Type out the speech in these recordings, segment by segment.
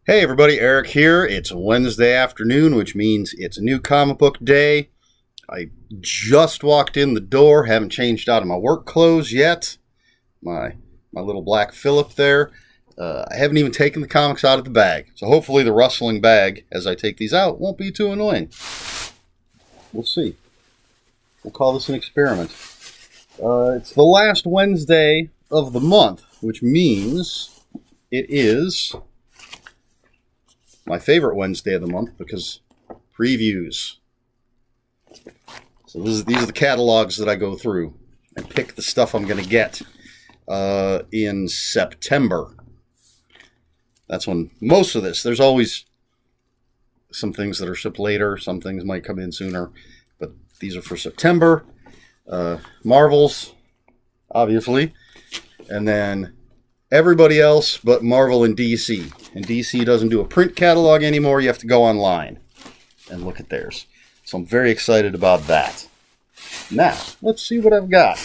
Hey everybody, Eric here. It's Wednesday afternoon, which means it's a new comic book day. I just walked in the door, haven't changed out of my work clothes yet. My little black Phillip there. I haven't even taken the comics out of the bag, so hopefully the rustling bag as I take these out won't be too annoying. We'll see. We'll call this an experiment. It's the last Wednesday of the month, which means it is my favorite Wednesday of the month because previews. So these are the catalogs that I go through and pick the stuff I'm going to get in September. That's when most of this. There's always some things that are shipped later. Some things might come in sooner. But these are for September. Marvels, obviously. And then everybody else but Marvel and DC. And DC doesn't do a print catalog anymore. You have to go online and look at theirs. So I'm very excited about that. Now, let's see what I've got.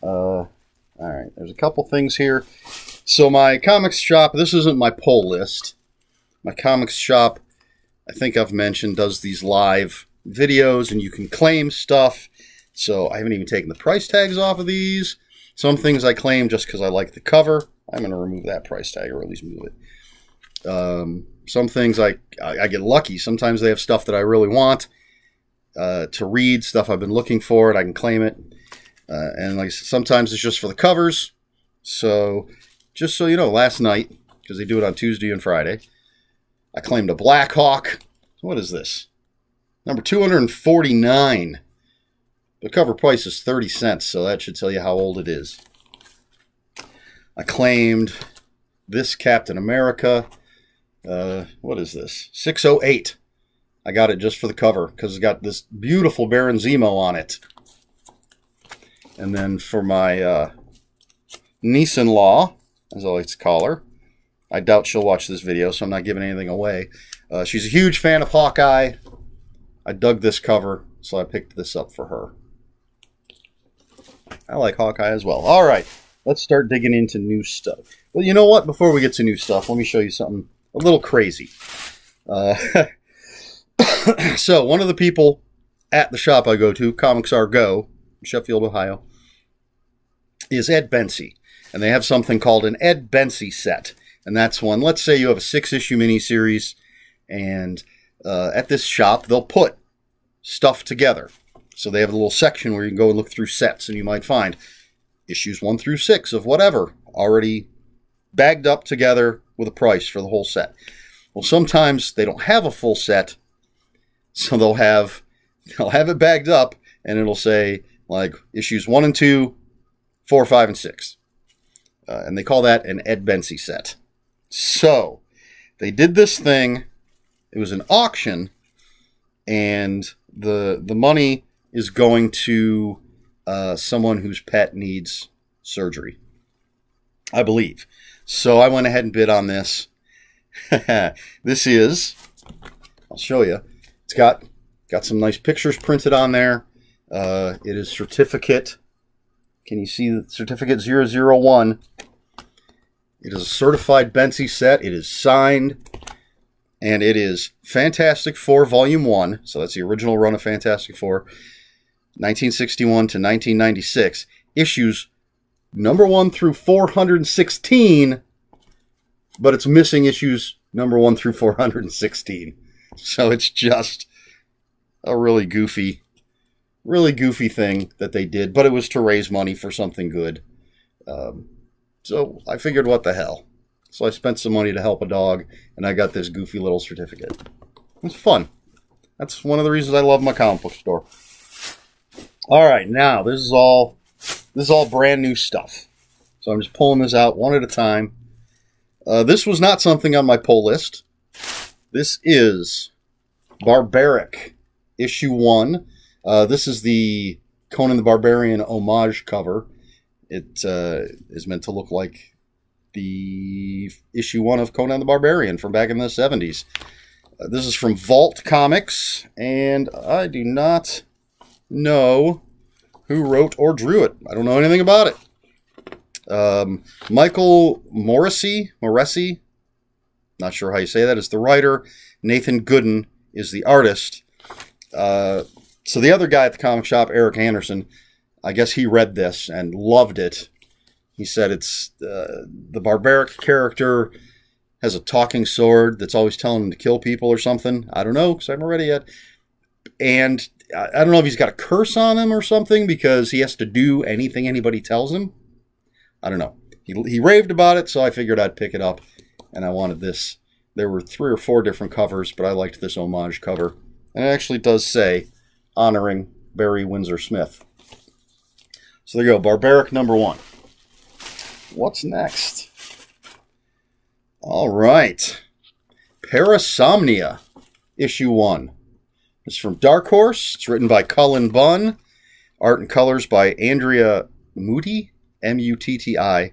All right, there's a couple things here. So my comics shop, this isn't my pull list. My comics shop, I think I've mentioned, does these live videos and you can claim stuff. So I haven't even taken the price tags off of these. Some things I claim just because I like the cover. I'm going to remove that price tag, or at least move it. Some things I get lucky. Sometimes they have stuff that I really want to read, stuff I've been looking for, and I can claim it. And like sometimes it's just for the covers. So just so you know, last night, because they do it on Tuesday and Friday, I claimed a Black Hawk. What is this? Number 249. The cover price is 30 cents, so that should tell you how old it is. I claimed this Captain America. What is this? 608. I got it just for the cover because it's got this beautiful Baron Zemo on it. And then for my niece-in-law, as I like to call her, I doubt she'll watch this video, so I'm not giving anything away. She's a huge fan of Hawkeye. I dug this cover, so I picked this up for her. I like Hawkeye as well. All right, let's start digging into new stuff. Well, you know what? Before we get to new stuff, let me show you something a little crazy. So, one of the people at the shop I go to, Comics R Go, Sheffield, Ohio, is Ed Bensi. And they have something called an Ed Bensi set. And that's one, let's say you have a 6-issue miniseries, and at this shop, they'll put stuff together. So they have a little section where you can go and look through sets, and you might find issues 1 through 6 of whatever already bagged up together with a price for the whole set. Well, sometimes they don't have a full set, so they'll have it bagged up, and it'll say like issues 1 and 2, 4, 5, and 6. And they call that an Ed Bensi set. So they did this thing. It was an auction, and the money is going to someone whose pet needs surgery, I believe. So I went ahead and bid on this. This is, I'll show you. It's got some nice pictures printed on there. It is certificate. Can you see the certificate 001? It is a certified Bensi set. It is signed. And it is Fantastic Four Volume 1. So that's the original run of Fantastic Four. 1961 to 1996. Issues number 1 through 416. But it's missing issues number 1 through 416. So it's just a really goofy thing that they did. But it was to raise money for something good. So I figured, what the hell? So I spent some money to help a dog, and I got this goofy little certificate. It's fun. That's one of the reasons I love my comic book store. All right, now this is all brand new stuff. So I'm just pulling this out one at a time. This was not something on my pull list. This is Barbaric, issue 1. This is the Conan the Barbarian homage cover. It is meant to look like the issue 1 of Conan the Barbarian from back in the 70s. This is from Vault Comics, and I do not know who wrote or drew it. I don't know anything about it. Michael Morrissey, not sure how you say that, is the writer. Nathan Gooden is the artist. So the other guy at the comic shop, Eric Anderson, I guess he read this and loved it. He said it's the barbaric character has a talking sword that's always telling him to kill people or something. I don't know, because I haven't read it yet. And I don't know if he's got a curse on him or something because he has to do anything anybody tells him. I don't know. He raved about it, so I figured I'd pick it up, and I wanted this. There were 3 or 4 different covers, but I liked this homage cover. And it actually does say, honoring Barry Windsor Smith. So there you go, Barbaric #1. What's next? All right. Parasomnia, issue 1. It's from Dark Horse. It's written by Cullen Bunn. Art and colors by Andrea Mutti, M-U-T-T-I.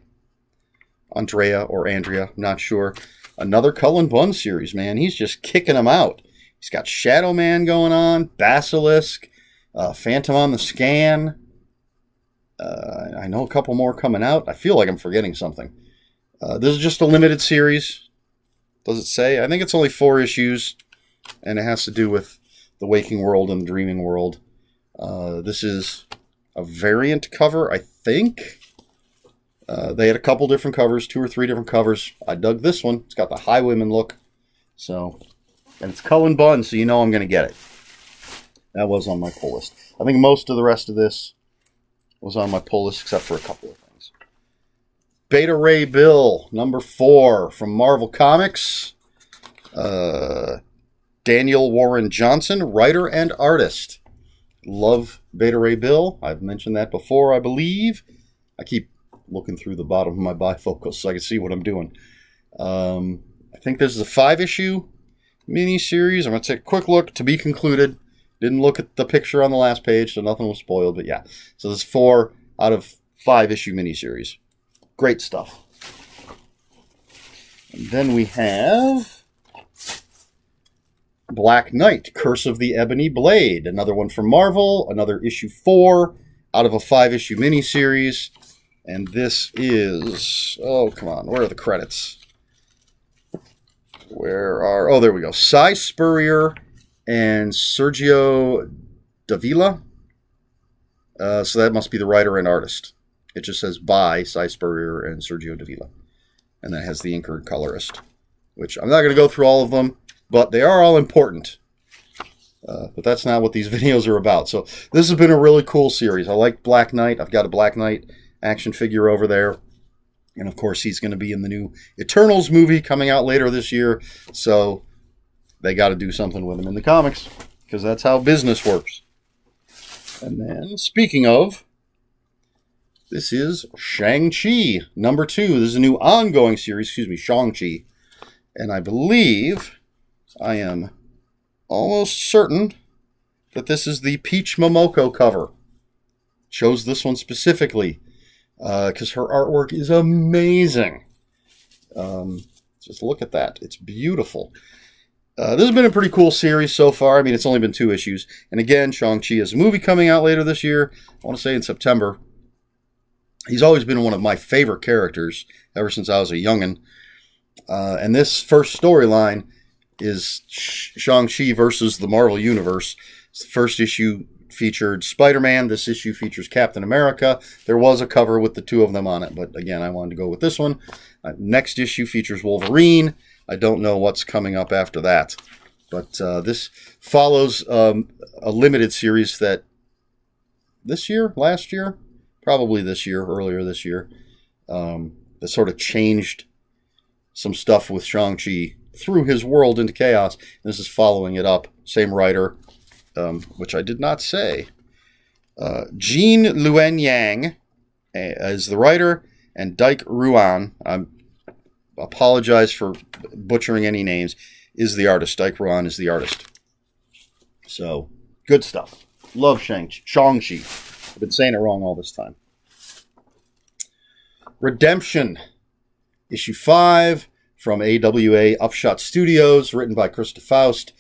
Andrea or Andrea, not sure. Another Cullen Bunn series, man. He's just kicking them out. He's got Shadow Man going on, Basilisk, Phantom on the Scan. I know a couple more coming out. I feel like I'm forgetting something. This is just a limited series. Does it say? I think it's only 4 issues, and it has to do with the waking world and the dreaming world. This is a variant cover, I think. They had a couple different covers, 2 or 3 different covers. I dug this one. It's got the Highwayman look. So, and it's Cullen Bunn, so you know I'm going to get it. That was on my pull list. I think most of the rest of this was on my pull list, except for a couple of things. Beta Ray Bill, #4 from Marvel Comics. Daniel Warren Johnson, writer and artist. Love Beta Ray Bill. I've mentioned that before, I believe. I keep looking through the bottom of my bifocals so I can see what I'm doing. I think this is a 5-issue mini-series. I'm going to take a quick look. To be concluded. Didn't look at the picture on the last page, so nothing was spoiled. But yeah, so this is 4 out of 5-issue miniseries. Great stuff. And then we have Black Knight, Curse of the Ebony Blade. Another one from Marvel. Another issue 4 out of a 5-issue miniseries. And this is... oh, come on. Where are the credits? Oh, there we go. Cy Spurrier and Sergio Davila. So that must be the writer and artist. It just says by Cy Spurrier and Sergio Davila. And that has the inker colorist. Which I'm not going to go through all of them, but they are all important. But that's not what these videos are about. So this has been a really cool series. I like Black Knight. I've got a Black Knight action figure over there. And of course, he's going to be in the new Eternals movie coming out later this year. So they got to do something with him in the comics, because that's how business works. And then, speaking of, this is Shang-Chi, #2. This is a new ongoing series, Shang-Chi. And I believe, I am almost certain that this is the Peach Momoko cover. Chose this one specifically because her artwork is amazing. Just look at that. It's beautiful. This has been a pretty cool series so far. I mean, it's only been 2 issues. And again, Shang-Chi has a movie coming out later this year. I want to say in September. He's always been one of my favorite characters ever since I was a youngin'. And this first storyline is Shang-Chi versus the Marvel Universe. The first issue featured Spider-Man. This issue features Captain America. There was a cover with the 2 of them on it, but again, I wanted to go with this one. Next issue features Wolverine. I don't know what's coming up after that. But this follows a limited series that last year, probably this year, earlier this year, that sort of changed some stuff with Shang-Chi, threw his world into chaos. And this is following it up. Same writer, which I did not say. Jean Luen Yang is the writer, and Dike Ruan, I apologize for butchering any names, is the artist. Dike Ruan is the artist. So, good stuff. Love Shang-Chi. I've been saying it wrong all this time. Redemption, issue 5 from AWA Upshot Studios, written by Krista Faust,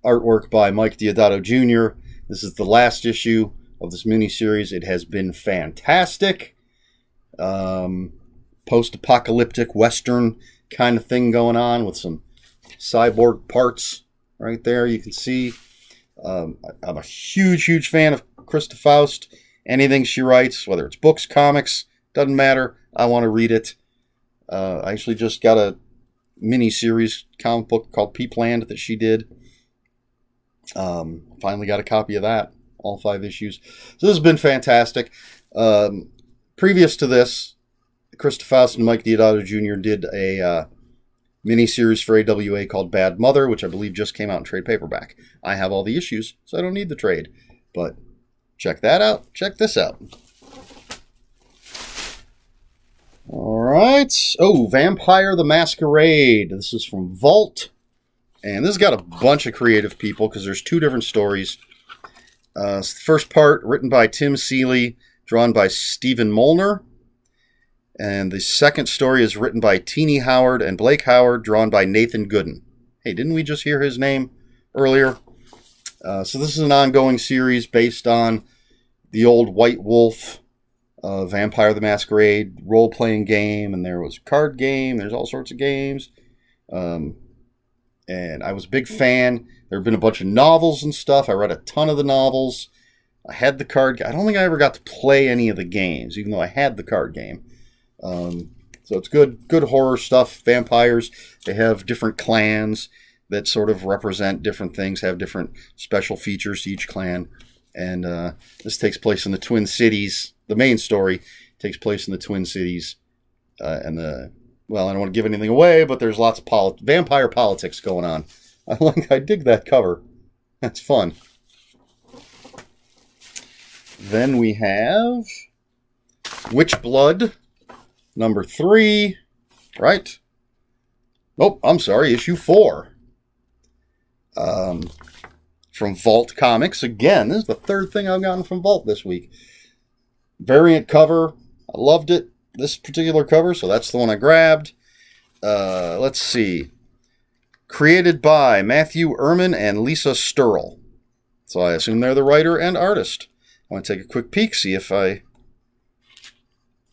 artwork by Mike Deodato Jr. This is the last issue of this miniseries. It has been fantastic. Post-apocalyptic Western kind of thing going on with some cyborg parts right there. You can see I'm a huge fan of Krista Faust. Anything she writes, whether it's books, comics, doesn't matter. I want to read it. I actually just got a mini-series comic book called Peepland that she did. Finally got a copy of that, all 5 issues. So this has been fantastic. Previous to this, Krista Faust and Mike Deodato Jr. did a mini-series for AWA called Bad Mother, which I believe just came out in trade paperback. I have all the issues, so I don't need the trade. But check that out. Check this out. All right. Oh, Vampire the Masquerade. This is from Vault. And this has got a bunch of creative people because there's 2 different stories. It's the first part written by Tim Seeley, drawn by Stephen Molnar. And the second story is written by Teenie Howard and Blake Howard, drawn by Nathan Gooden. Hey, didn't we just hear his name earlier? So this is an ongoing series based on the old White Wolf, Vampire the Masquerade role-playing game, and there was a card game. There's all sorts of games. And I was a big fan. There have been a bunch of novels and stuff. I read a ton of the novels. I had the card. I don't think I ever got to play any of the games, even though I had the card game. So it's good horror stuff. Vampires, they have different clans that sort of represent different things, have different special features to each clan. And this takes place in the Twin Cities. The main story takes place in the Twin Cities. Well, I don't want to give anything away, but there's lots of vampire politics going on. I dig that cover. That's fun. Then we have Witchblood, number 3, right? Oh, I'm sorry, issue 4. From Vault Comics. Again, this is the 3rd thing I've gotten from Vault this week. Variant cover. I loved it, this particular cover, so that's the one I grabbed. Let's see. Created by Matthew Ehrman and Lisa Sturl. So I assume they're the writer and artist. I want to take a quick peek, see if I...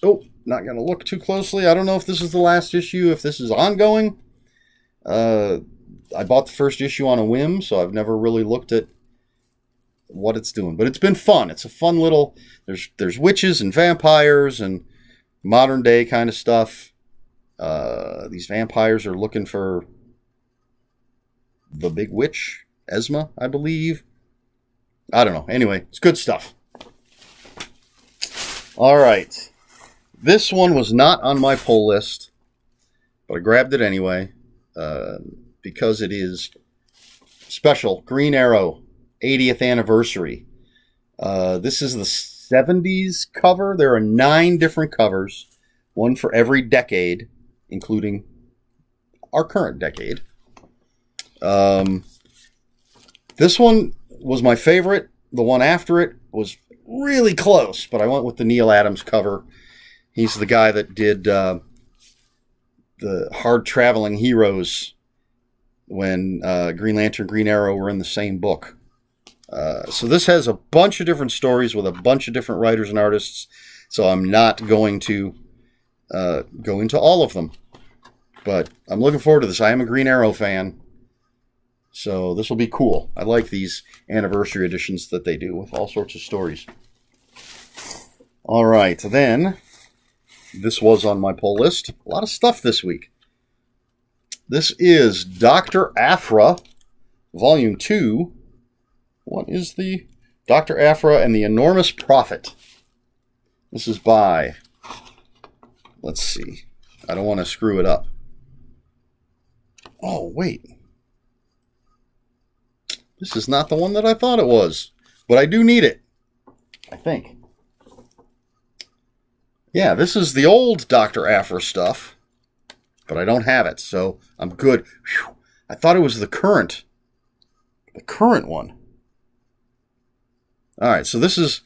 Oh, not going to look too closely. I don't know if this is the last issue, if this is ongoing. I bought the first issue on a whim, so I've never really looked at what it's doing. But it's been fun. It's a fun little... There's witches and vampires and modern day kind of stuff. These vampires are looking for the big witch, Esma, I believe. I don't know. Anyway, it's good stuff. All right. This one was not on my pull list, but I grabbed it anyway because it is special. Green Arrow, 80th anniversary. This is the 70s cover. There are 9 different covers, one for every decade, including our current decade. This one was my favorite. The one after it was really close, but I went with the Neil Adams cover. He's the guy that did the Hard Traveling Heroes when Green Lantern, Green Arrow were in the same book. So this has a bunch of different stories with a bunch of different writers and artists, so I'm not going to go into all of them. But I'm looking forward to this. I am a Green Arrow fan, so this will be cool. I like these anniversary editions that they do with all sorts of stories. All right, then, this was on my pull list. A lot of stuff this week. This is Dr. Aphra, Volume 2. What is the Dr. Aphra and the Enormous Prophet? This is by, let's see. I don't want to screw it up. Oh, wait. This is not the one that I thought it was. But I do need it, I think. Yeah, this is the old Dr. Aphra stuff. But I don't have it, so I'm good. Whew. I thought it was the current one. All right, so this is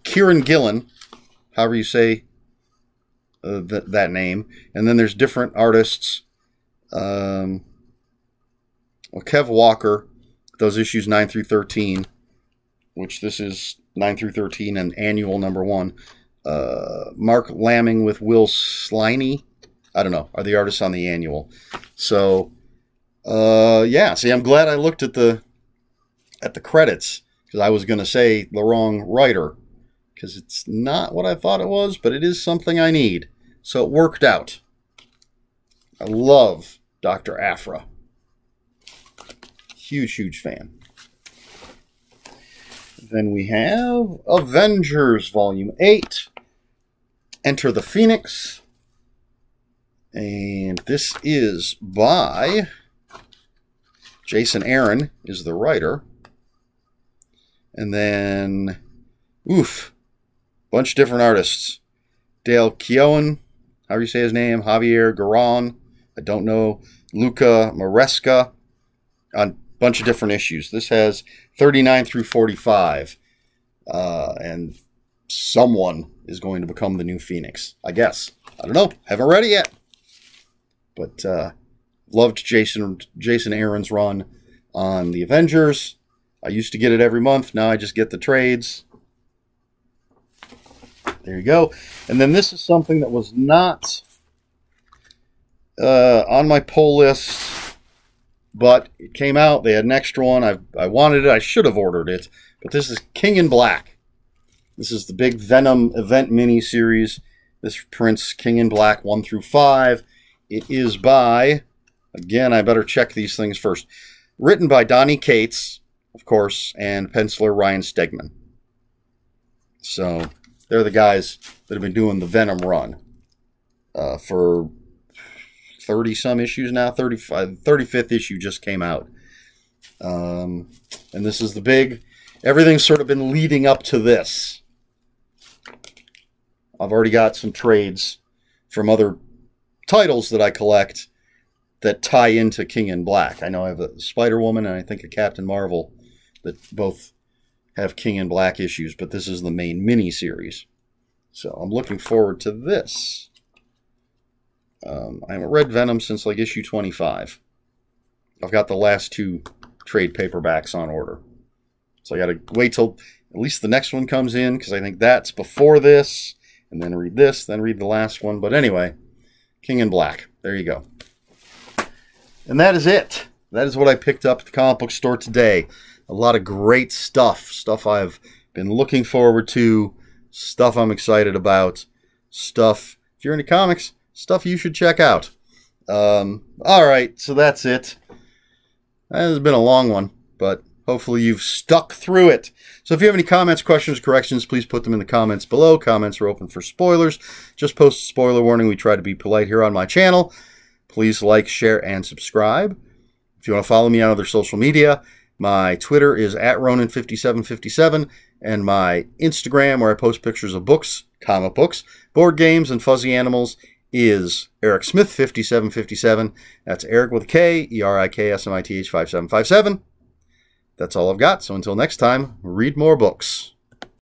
Kieran Gillen, however you say that name. And then there's different artists. Kev Walker, those issues 9 through 13, which this is 9 through 13 and annual number 1. Mark Lamming with Will Sliney, I don't know, are the artists on the annual. So Yeah, see, I'm glad I looked at the credits, because I was going to say the wrong writer, because it's not what I thought it was, but it is something I need. So it worked out. I love Dr. Aphra. Huge, huge fan. Then we have Avengers Volume 8. Enter the Phoenix. And this is by Jason Aaron is the writer. And then, bunch of different artists. Dale Keown, however you say his name, Javier Garron, I don't know, Luca Maresca, on a bunch of different issues. This has 39 through 45. And someone is going to become the new Phoenix, I guess. I don't know. Haven't read it yet. But loved Jason Aaron's run on the Avengers. I used to get it every month. Now I just get the trades. There you go. And then this is something that was not on my pull list, but it came out. They had an extra one. I wanted it. I should have ordered it. But this is King in Black. This is the big Venom event mini-series. This prints King in Black 1 through 5. It is by, again, I better check these things first. Written by Donny Cates, of course, and penciler Ryan Stegman. So they're the guys that have been doing the Venom run for 30-some issues now. 35th issue just came out. And this is the big, everything's sort of been leading up to this. I've already got some trades from other titles that I collect that tie into King in Black. I know I have a Spider-Woman and I think a Captain Marvel that both have King in Black issues, but this is the main mini-series. So I'm looking forward to this. I haven't read Venom since like issue 25. I've got the last 2 trade paperbacks on order. So I got to wait till at least the next one comes in, because I think that's before this, and then read this, then read the last one. But anyway, King in Black. There you go. And that is it. That is what I picked up at the comic book store today. A lot of great stuff. Stuff I've been looking forward to. Stuff I'm excited about. Stuff, if you're into comics, stuff you should check out. Alright, so that's it. That has been a long one, but hopefully you've stuck through it. So if you have any comments, questions, corrections, please put them in the comments below. Comments are open for spoilers. Just post a spoiler warning. We try to be polite here on my channel. Please like, share, and subscribe. If you want to follow me on other social media, my Twitter is @Ronin5757, and my Instagram, where I post pictures of books, comic books, board games, and fuzzy animals, is Eric Smith 5757. That's Eric with a K, ERIKSMITH 5757. That's all I've got. So until next time, read more books.